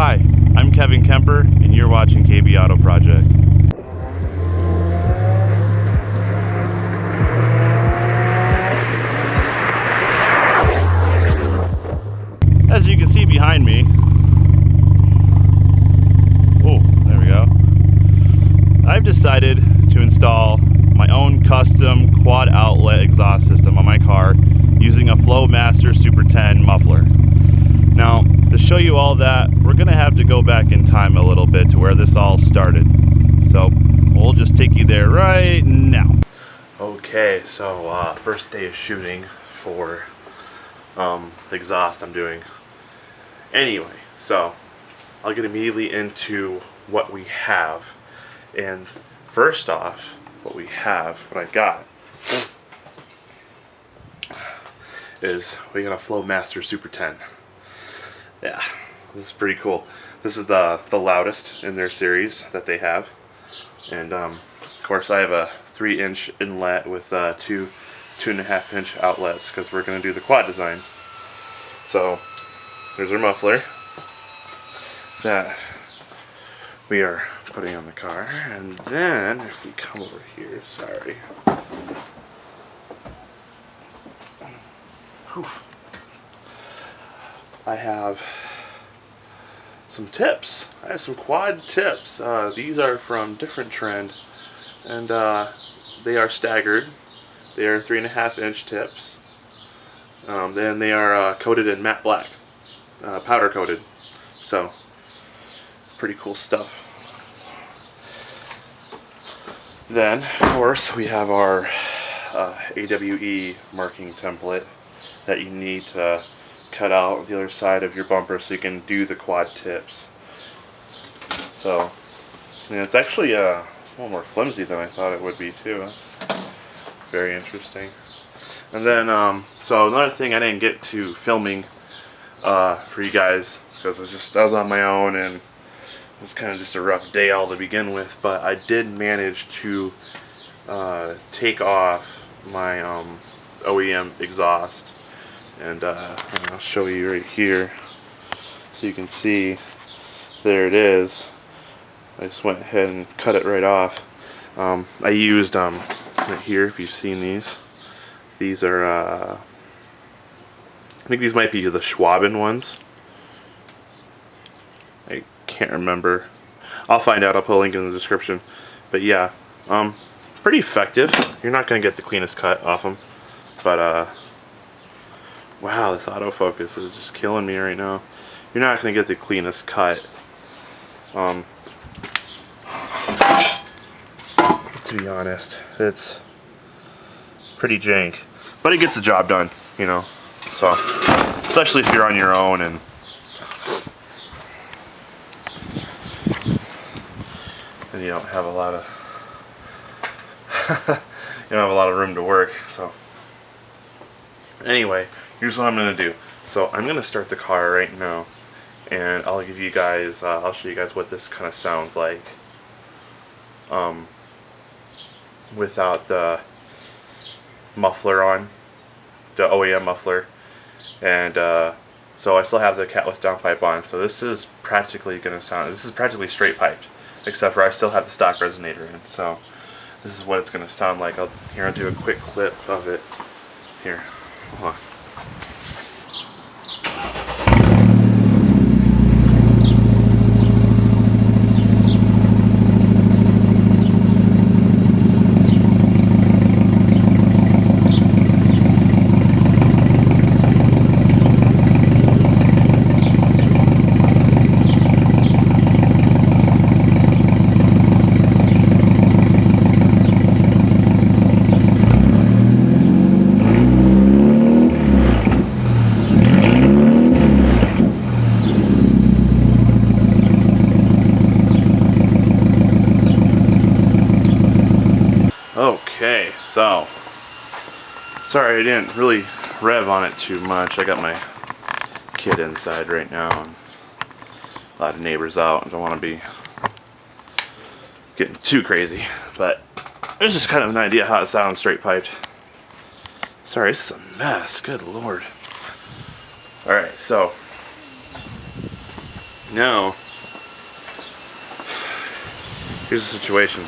Hi, I'm Kevin Kemper, and you're watching KB Auto Project. As you can see behind me, oh, there we go. I've decided to install my own custom quad outlet exhaust system on my car using a Flowmaster Super 10 muffler. Now, to show you all that, we're gonna have to go back in time a little bit to where this all started. So we'll just take you there right now. Okay, so first day of shooting for the exhaust I'm doing. Anyway, so I'll get immediately into what we have. And first off, what I got is we got a Flowmaster Super 10. Yeah, this is pretty cool. This is the loudest in their series that they have. And of course I have a 3-inch inlet with two 2.5-inch outlets because we're going to do the quad design. So there's our muffler that we are putting on the car, and then if we come over here, sorry. Whew. I have some tips. I have some quad tips. These are from Different Trend, and they are staggered. They are 3.5-inch tips. Then they are coated in matte black, powder coated. So pretty cool stuff. Then, of course, we have our AWE marking template that you need to cut out the other side of your bumper so you can do the quad tips. So, yeah, it's actually a little more flimsy than I thought it would be too. That's very interesting. And then, so another thing I didn't get to filming for you guys because I was on my own and it was kind of just a rough day all to begin with, but I did manage to take off my OEM exhaust, and I'll show you right here so you can see. There it is. I just went ahead and cut it right off. I used right here, if you've seen these are I think these might be the Schwaben ones. I can't remember. I'll find out. I'll put a link in the description. But yeah, pretty effective. You're not gonna get the cleanest cut off them, but wow, this autofocus is just killing me right now. You're not gonna get the cleanest cut. To be honest, it's pretty jank, but it gets the job done, you know. So, especially if you're on your own and you don't have a lot of you don't have a lot of room to work. So anyway, here's what I'm gonna do. So I'm gonna start the car right now, and I'll give you guys I'll show you guys what this kind of sounds like without the muffler on, the OEM muffler. And so I still have the catless downpipe on, so this is practically gonna sound, this is practically straight piped, except for I still have the stock resonator in. So this is what it's gonna sound like. I'll do a quick clip of it. Here, hold on. Okay, so sorry I didn't really rev on it too much. I got my kid inside right now and a lot of neighbors out. I don't want to be getting too crazy, but it's just kind of an idea how it sounds straight piped. Sorry, this is a mess. Good lord. Alright, so Now, here's the situation.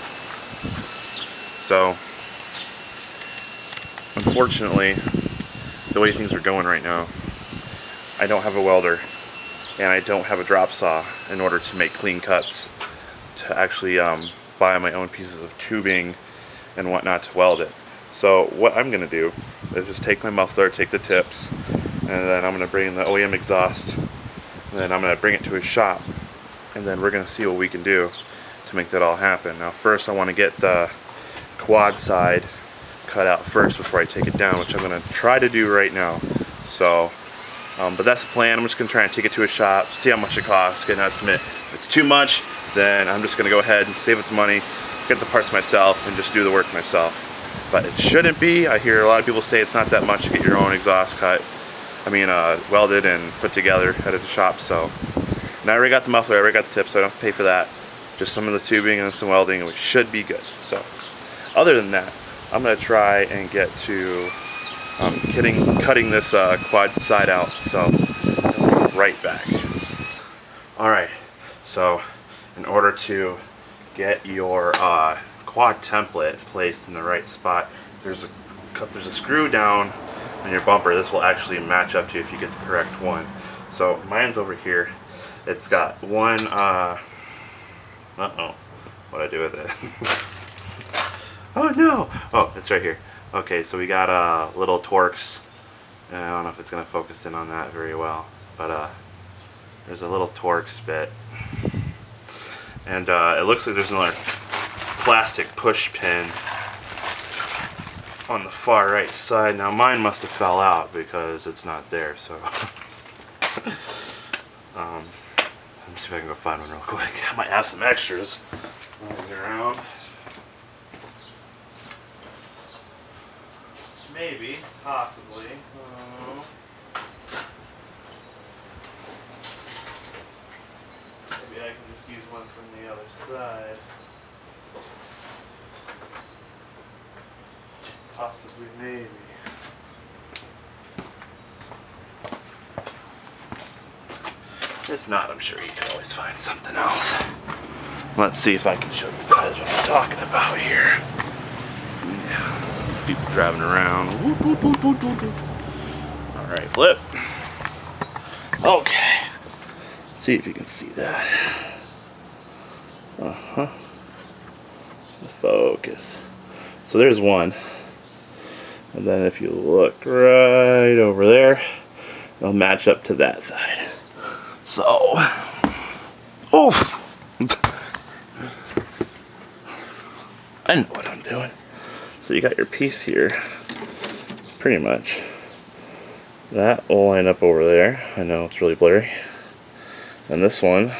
So, unfortunately, the way things are going right now, I don't have a welder and I don't have a drop saw in order to make clean cuts to actually buy my own pieces of tubing and whatnot to weld it. So what I'm gonna do is just take my muffler, take the tips, and then I'm gonna bring the OEM exhaust, and then I'm gonna bring it to his shop, and then we're gonna see what we can do to make that all happen. Now first I want to get the quad side cut out first before I take it down, which I'm gonna try to do right now. So but that's the plan. I'm just gonna try and take it to a shop, see how much it costs, get an estimate. If it's too much, then I'm just gonna go ahead and save up the money, get the parts myself, and just do the work myself. But it shouldn't be. I hear a lot of people say it's not that much to get your own exhaust cut. Welded and put together at a shop. So, and I already got the muffler, I already got the tips, so I don't have to pay for that. Just some of the tubing and some welding, and we should be good. So, other than that, I'm gonna try and get to cutting this quad side out. So, right back. All right. So, in order to get your quad template placed in the right spot, there's a screw down on your bumper. This will actually match up to if you get the correct one. So mine's over here. It's got one what'd I do with it? Oh no! Oh, it's right here. Okay, so we got little Torx. I don't know if it's gonna focus in on that very well, but there's a little Torx bit, and it looks like there's another plastic push pin on the far right side. Now mine must have fell out because it's not there, so let me see if I can go find one real quick. I might have some extras lying around. Maybe, possibly. Maybe I can just use one from the other side. Possibly, maybe. If not, I'm sure you can always find something else. Let's see if I can show you guys what I'm talking about here. Yeah. People driving around. Alright, flip. Okay. See if you can see that. The focus. So there's one. And then if you look right over there, it'll match up to that side. So, oof. I know what I'm doing. So you got your piece here, pretty much. That will line up over there. I know it's really blurry. And this one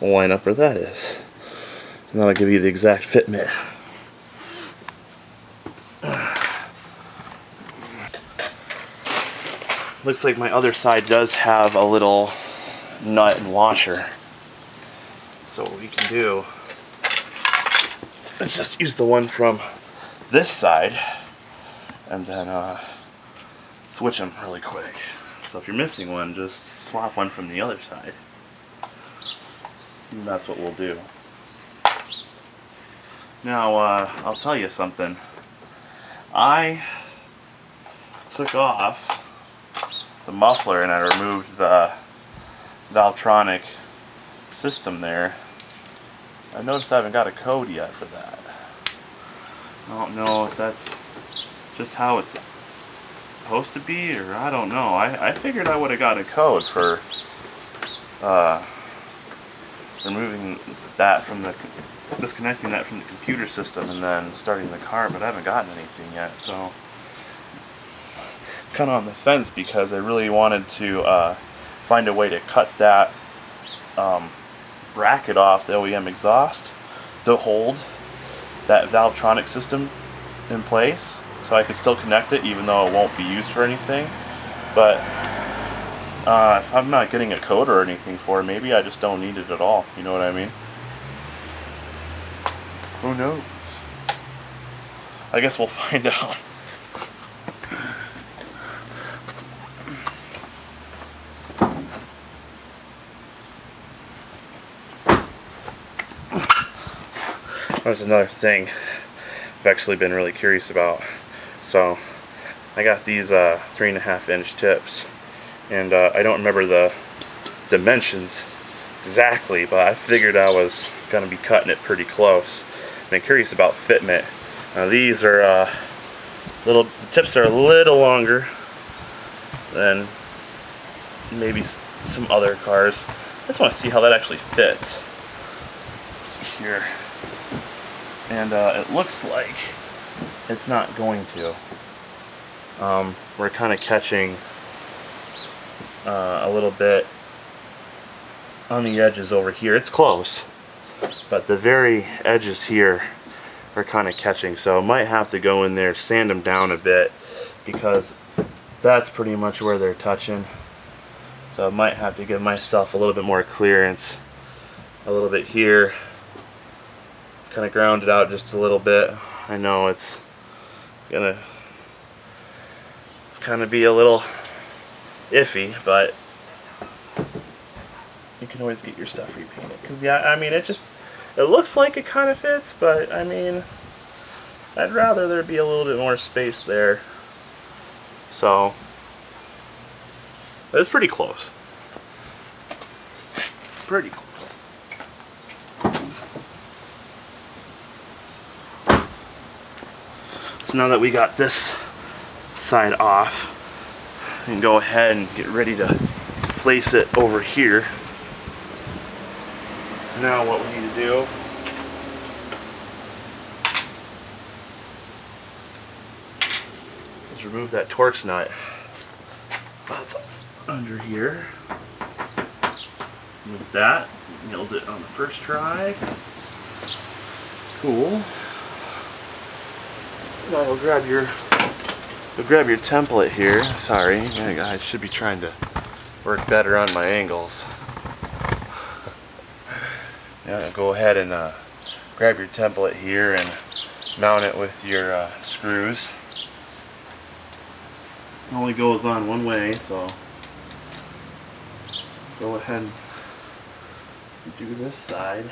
will line up where that is. And that'll give you the exact fitment. Looks like my other side does have a little nut and washer. So what we can do is just use the one from this side and then switch them really quick. So if you're missing one, just swap one from the other side. And that's what we'll do. Now I'll tell you something. I took off the muffler and I removed the Valvetronic system there. I noticed I haven't got a code yet for that. I don't know if that's just how it's supposed to be, or I don't know. I figured I would have got a code for removing that from the, disconnecting that from the computer system and then starting the car, but I haven't gotten anything yet, so kind of on the fence because I really wanted to find a way to cut that bracket off the OEM exhaust to hold that Valvetronic system in place, so I could still connect it even though it won't be used for anything. But if I'm not getting a code or anything for it, maybe I just don't need it at all. You know what I mean? Who knows? I guess we'll find out. There's another thing I've actually been really curious about. So I got these 3.5-inch tips, and I don't remember the dimensions exactly, but I figured I was going to be cutting it pretty close. And I'm curious about fitment. Now these are the tips are a little longer than maybe some other cars. I just want to see how that actually fits here. And it looks like it's not going to. We're kind of catching a little bit on the edges over here. It's close, but the very edges here are kind of catching, so I might have to go in there, sand them down a bit, because that's pretty much where they're touching. So I might have to give myself a little bit more clearance, a little bit here, kind of ground it out just a little bit. I know it's gonna kind of be a little iffy, but you can always get your stuff repainted. Because yeah, I mean, it looks like it kind of fits, but I mean, I'd rather there be a little bit more space there. So it's pretty close. Pretty close. So now that we got this side off, we can go ahead and get ready to place it over here. Now what we need to do is remove that Torx nut that's under here. With that, nailed it on the first try. Cool. Now you'll grab your template here. Sorry, I should be trying to work better on my angles. Yeah, go ahead and grab your template here and mount it with your screws. It only goes on one way, so go ahead and do this side.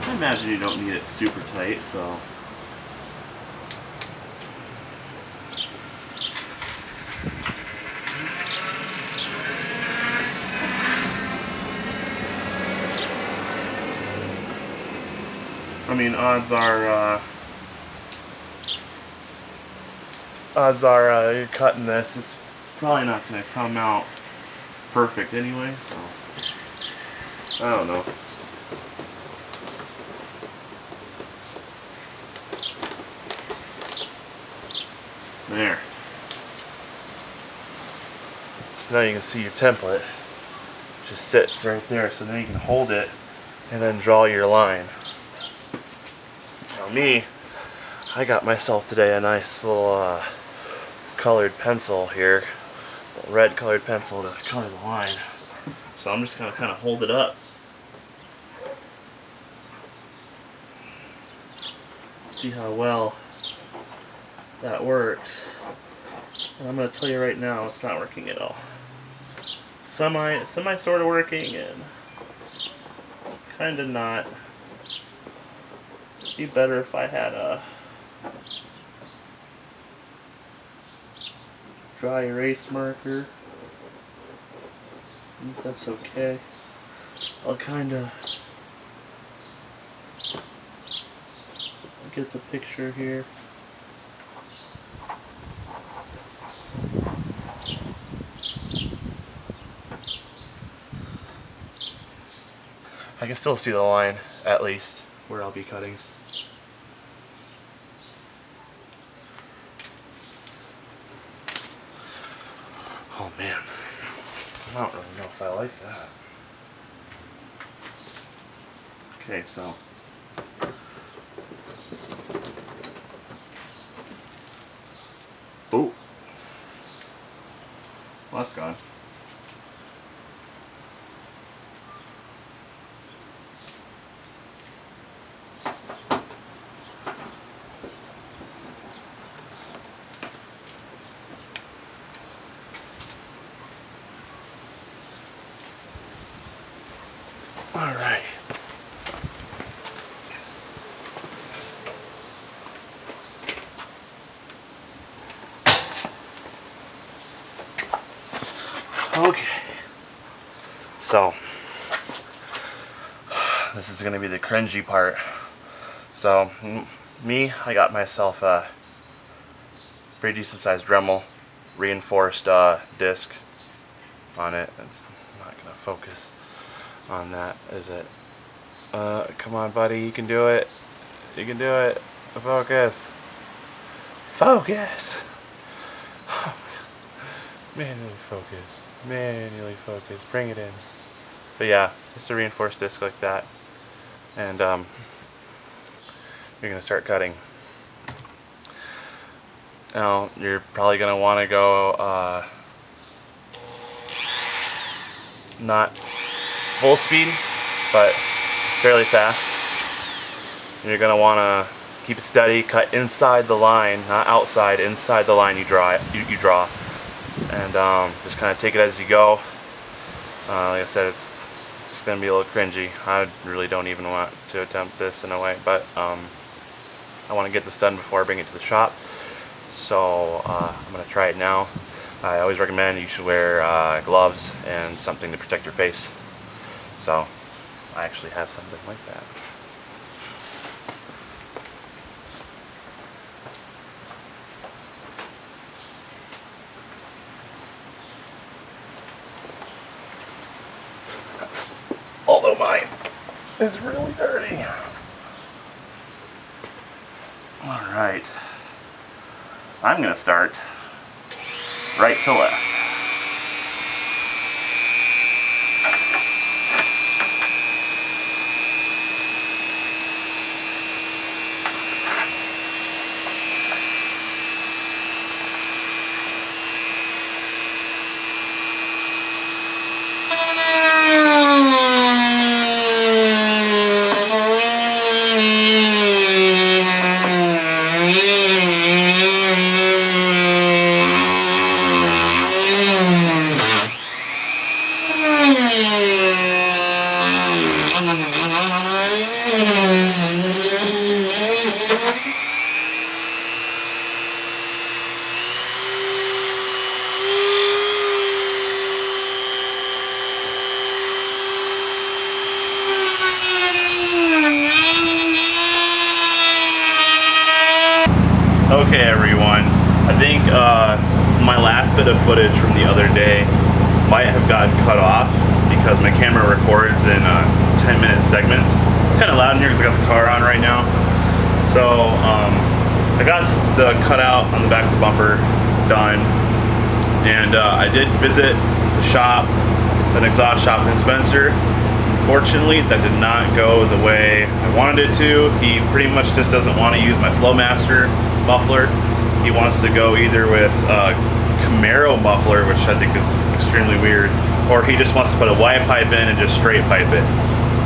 I imagine you don't need it super tight, so I mean, odds are you're cutting this, it's probably not going to come out perfect anyway, so I don't know. There. So now you can see your template just sits right there, so then you can hold it and then draw your line. Now me, I got myself today a nice little colored pencil here, a little red colored pencil to color the line. So I'm just going to kind of hold it up. See how well that works. And I'm going to tell you right now, it's not working at all. Semi sort of working and kind of not. It'd be better if I had a dry erase marker. If that's okay. I'll kind of get the picture here. I can still see the line, at least, where I'll be cutting. Oh man, I don't really know if I like that. Okay, so oh, well, that's gone. All right. Okay. So, this is going to be the cringy part. So, I got myself a pretty decent sized Dremel reinforced disc on it. It's not going to focus on that, is it? Come on, buddy, you can do it. You can do it. Focus. Focus. Manually focus. Manually focus. Bring it in. But yeah, just a reinforced disc like that. And you're going to start cutting. Now, you're probably going to want to go not full speed, but fairly fast. And you're going to want to keep it steady, cut inside the line, not outside, inside the line you draw. And just kind of take it as you go. Like I said, it's going to be a little cringy. I really don't even want to attempt this in a way, but I want to get this done before I bring it to the shop. So I'm going to try it now. I always recommend you should wear gloves and something to protect your face. So I actually have something like that. Although mine is really dirty. Alright. I'm going to start right to left. Okay, everyone, I think my last bit of footage from the other day might have gotten cut off because my camera records in 10-minute segments. It's kind of loud in here because I got the car on right now. So I got the cutout on the back of the bumper done, and I did visit the shop, an exhaust shop in Spencer. Unfortunately, that did not go the way I wanted it to. He pretty much just doesn't want to use my Flowmaster muffler. He wants to go either with Camaro muffler, which I think is extremely weird, or he just wants to put a Y pipe in and just straight pipe it.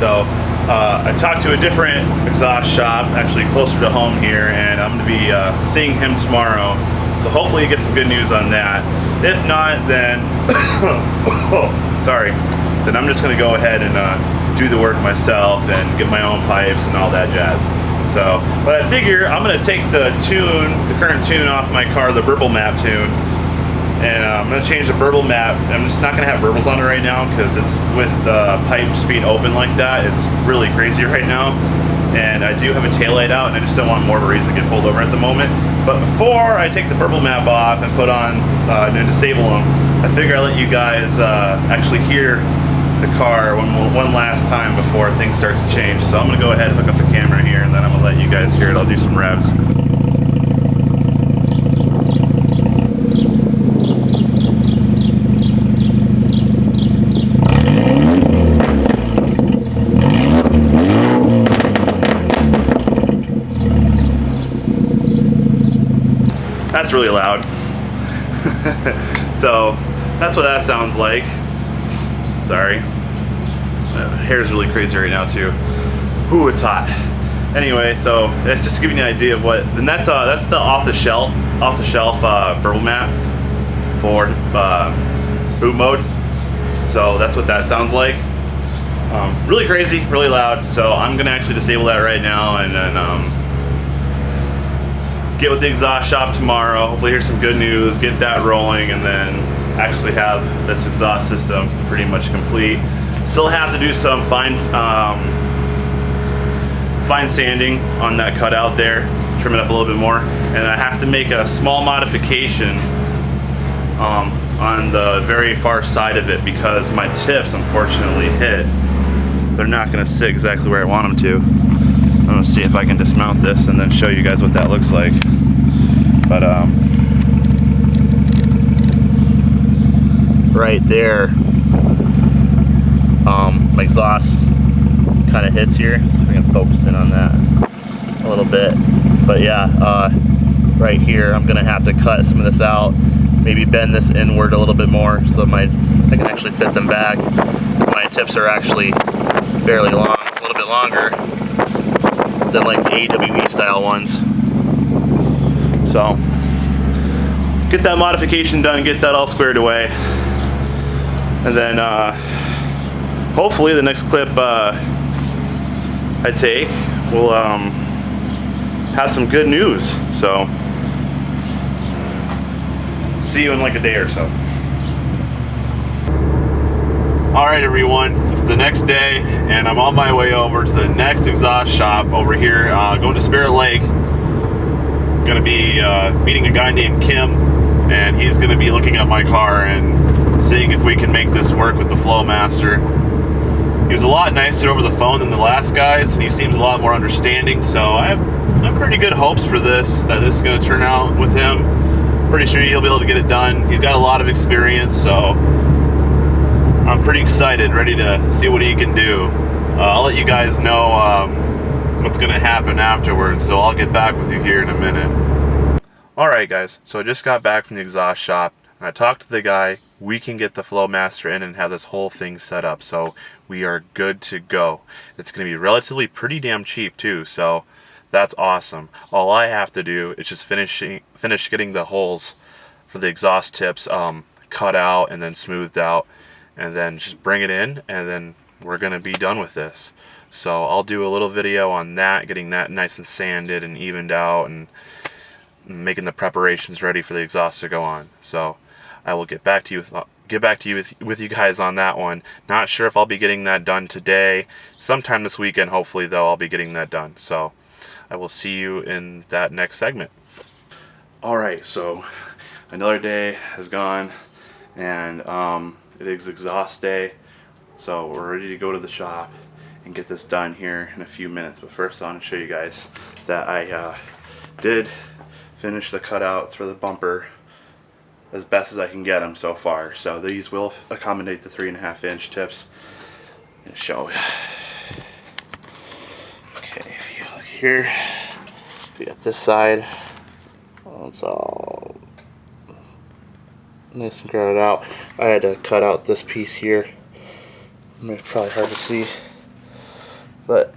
So I talked to a different exhaust shop, actually closer to home here, and I'm going to be seeing him tomorrow. So hopefully you get some good news on that. If not, then sorry. Then I'm just going to go ahead and do the work myself and get my own pipes and all that jazz. So, but I figure I'm going to take the current tune off my car, the burble map tune, and I'm going to change the burble map. I'm just not going to have burbles on it right now because it's with the pipe just being open like that. It's really crazy right now. And I do have a taillight out, and I just don't want more of a reason to get pulled over at the moment. But before I take the burble map off and put on and disable them, I figure I'll let you guys actually hear the car one last time before things start to change. So I'm going to go ahead and hook up the camera here, and then I'm going to let you guys hear it. I'll do some revs. That's really loud. So that's what that sounds like. Sorry. Hair's really crazy right now too. Ooh, it's hot. Anyway, so that's just giving you an idea of what. And that's the off-the-shelf burble map for boot mode. So that's what that sounds like. Really crazy, really loud. So I'm gonna actually disable that right now and then get with the exhaust shop tomorrow. Hopefully hear some good news, get that rolling, and then actually have this exhaust system pretty much complete. Still have to do some fine sanding on that cutout there, trim it up a little bit more, and I have to make a small modification on the very far side of it because my tips unfortunately hit. They're not going to sit exactly where I want them to. I'm going to see if I can dismount this and then show you guys what that looks like. But right there, my exhaust kind of hits here. So I can focus in on that a little bit. But yeah, right here, I'm going to have to cut some of this out. Maybe bend this inward a little bit more so I can actually fit them back. My tips are actually fairly long, a little bit longer than like the AWE style ones. So get that modification done, get that all squared away, and then hopefully the next clip I take will have some good news. So see you in like a day or so. Alright everyone, it's the next day and I'm on my way over to the next exhaust shop over here, going to Spirit Lake. Gonna be meeting a guy named Kim, and he's gonna be looking at my car and seeing if we can make this work with the Flowmaster. He was a lot nicer over the phone than the last guys, and he seems a lot more understanding, so I have pretty good hopes for this, that this is gonna turn out with him. Pretty sure he'll be able to get it done. He's got a lot of experience, so I'm pretty excited, ready to see what he can do. I'll let you guys know what's gonna happen afterwards, so I'll get back with you here in a minute. Alright guys, so I just got back from the exhaust shop, and I talked to the guy. We can get the Flowmaster in and have this whole thing set up, so we are good to go. It's gonna be relatively pretty damn cheap too, so that's awesome. All I have to do is just finish getting the holes for the exhaust tips cut out and then smoothed out, and then just bring it in, and then we're gonna be done with this. So I'll do a little video on that, getting that nice and sanded and evened out and making the preparations ready for the exhaust to go on. So I will get back to you with you guys on that one. Not sure if I'll be getting that done today. Sometime this weekend, hopefully, though, I'll be getting that done. So I will see you in that next segment. Alright, so another day has gone, and it is exhaust day, so we're ready to go to the shop and get this done here in a few minutes. But first I want to show you guys that I did finish the cutouts for the bumper as best as I can get them so far. So these will accommodate the 3.5-inch tips. And show you. Okay, if you look here, if you get this side, it's all nice and grouted out. I had to cut out this piece here. It's probably hard to see, but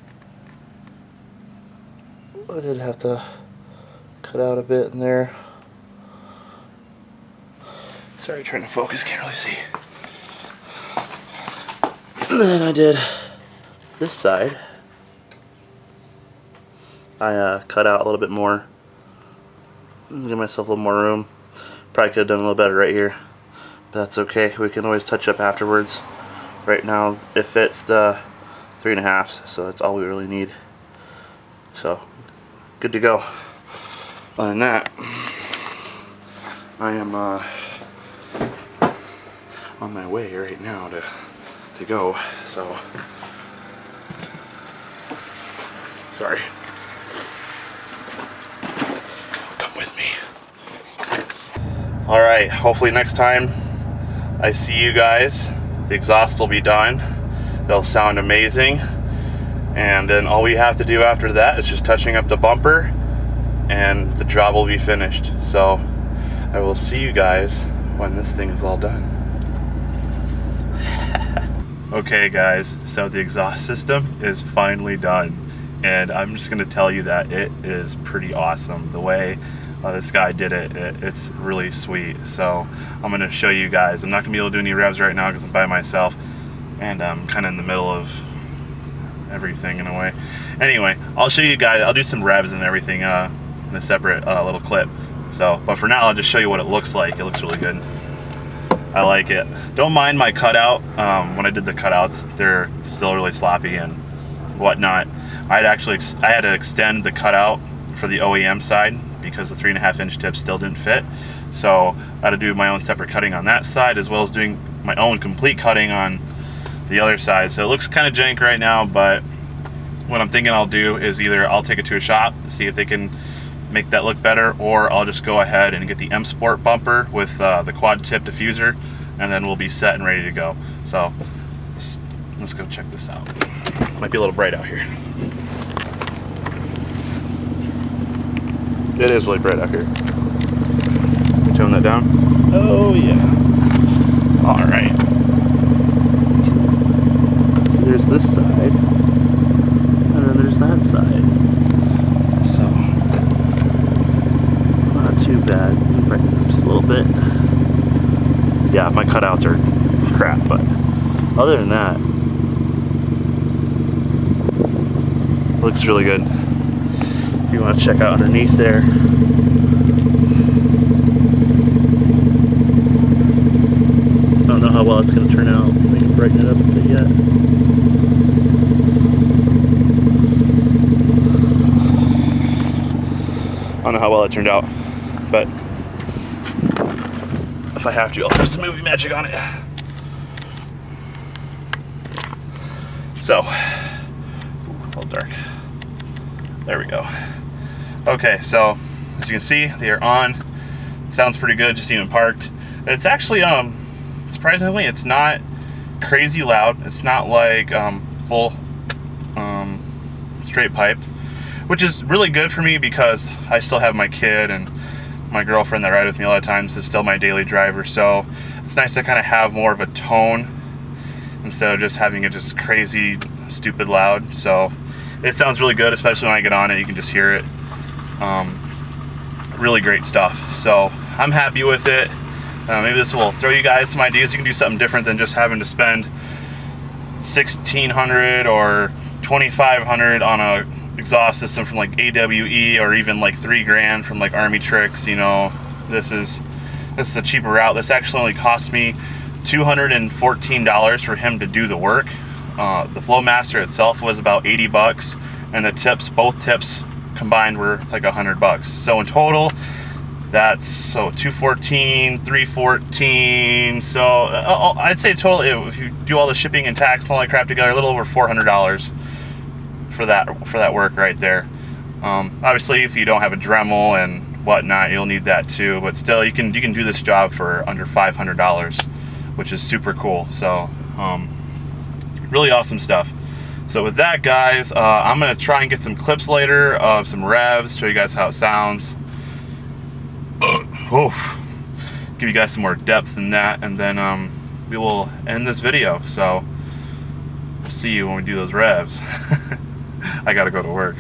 I did have to cut out a bit in there. Sorry, trying to focus, can't really see. And then I did this side. I cut out a little bit more, give myself a little more room. Probably could have done a little better right here, but that's okay. We can always touch up afterwards. Right now it fits the 3.5s, so that's all we really need. So good to go. Other than that, I am on my way right now to go. So sorry. Come with me. Alright, hopefully next time I see you guys, the exhaust will be done. It'll sound amazing. And then all we have to do after that is just touching up the bumper, and the job will be finished. So I will see you guys when this thing is all done. Okay guys, so the exhaust system is finally done, and I'm just gonna tell you that it is pretty awesome. The way this guy did it, it's really sweet. So I'm gonna show you guys. I'm not gonna be able to do any revs right now because I'm by myself, and I'm kind of in the middle of everything in a way. Anyway, I'll show you guys. I'll do some revs and everything in a separate little clip. So, but for now, I'll just show you what it looks like. It looks really good. I like it. Don't mind my cutout. When I did the cutouts, they're still really sloppy and whatnot. I had to extend the cutout for the OEM side because the 3.5-inch tip still didn't fit. So I had to do my own separate cutting on that side, as well as doing my own complete cutting on the other side. So it looks kind of jank right now, but what I'm thinking I'll do is either I'll take it to a shop, see if they can make that look better, or I'll just go ahead and get the M Sport bumper with the quad tip diffuser, and then we'll be set and ready to go. So let's go check this out. Might be a little bright out here. It is really bright out here. Can you tone that down? Oh yeah. All right. So there's this side, and then there's that side. So not too bad. Brighten it up just a little bit. Yeah, my cutouts are crap, but other than that, looks really good. If you want to check out underneath there, I don't know how well it's going to turn out. We can brighten it up a bit yet. I don't know how well it turned out, but if I have to, I'll throw some movie magic on it. So, a little dark. There we go. Okay, so as you can see, they are on. Sounds pretty good, just even parked. It's actually, surprisingly, it's not crazy loud. It's not like full straight piped, which is really good for me because I still have my kid and my girlfriend that ride with me a lot of times is still my daily driver. So it's nice to kind of have more of a tone instead of just having it just crazy, stupid loud. So it sounds really good, especially when I get on it. You can just hear it. Really great stuff. So I'm happy with it. Maybe this will throw you guys some ideas. You can do something different than just having to spend $1,600 or $2,500 on a exhaust system from like AWE, or even like $3,000 from like Army Tricks. You know, this is a cheaper route. This actually only cost me $214 for him to do the work. The Flowmaster itself was about 80 bucks, and the tips, both tips combined, were like 100 bucks. So in total, that's so 214, 314. So I'd say total, if you do all the shipping and tax and all that crap together, a little over $400 for that work right there. Obviously, if you don't have a Dremel and whatnot, you'll need that too. But still, you can do this job for under $500, which is super cool. So really awesome stuff. So with that, guys, I'm gonna try and get some clips later of some revs, show you guys how it sounds. Give you guys some more depth in that, and then we will end this video. So we'll see you when we do those revs. I gotta go to work.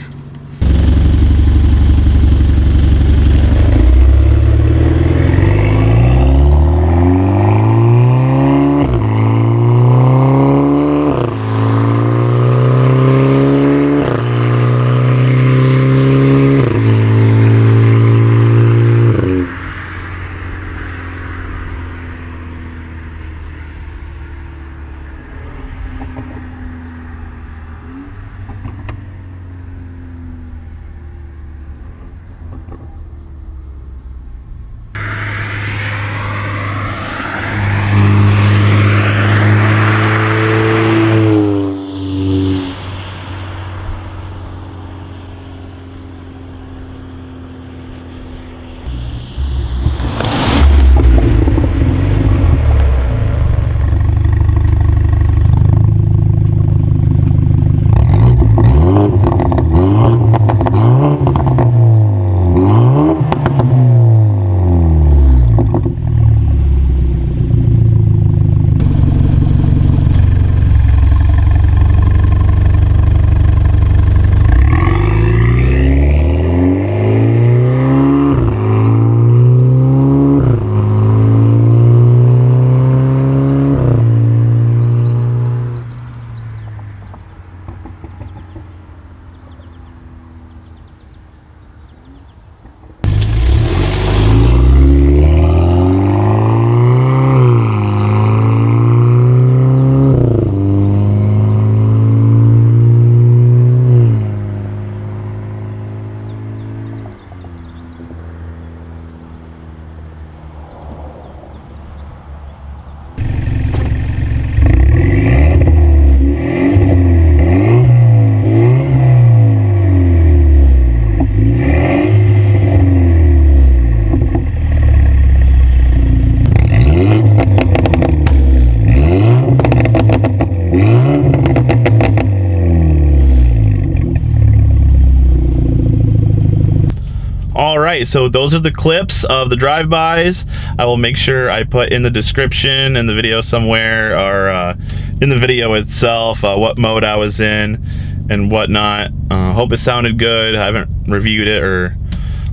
right, so those are the clips of the drive-bys. I will make sure I put in the description in the video somewhere, or in the video itself, what mode I was in and whatnot. Hope it sounded good. I haven't reviewed it or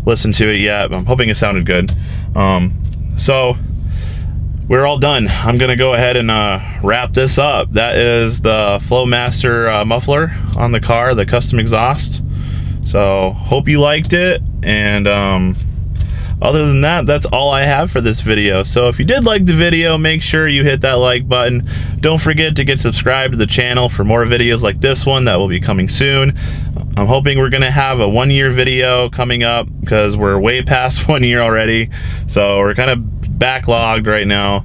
listened to it yet, but I'm hoping it sounded good. So we're all done. I'm gonna go ahead and wrap this up. That is the Flowmaster muffler on the car, the custom exhaust. So hope you liked it, and other than that, that's all I have for this video. So if you did like the video, make sure you hit that like button. Don't forget to get subscribed to the channel for more videos like this one that will be coming soon. I'm hoping we're gonna have a 1-year video coming up, because we're way past 1 year already, so we're kind of backlogged right now.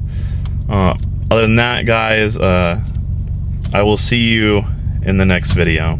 Other than that, guys, I will see you in the next video.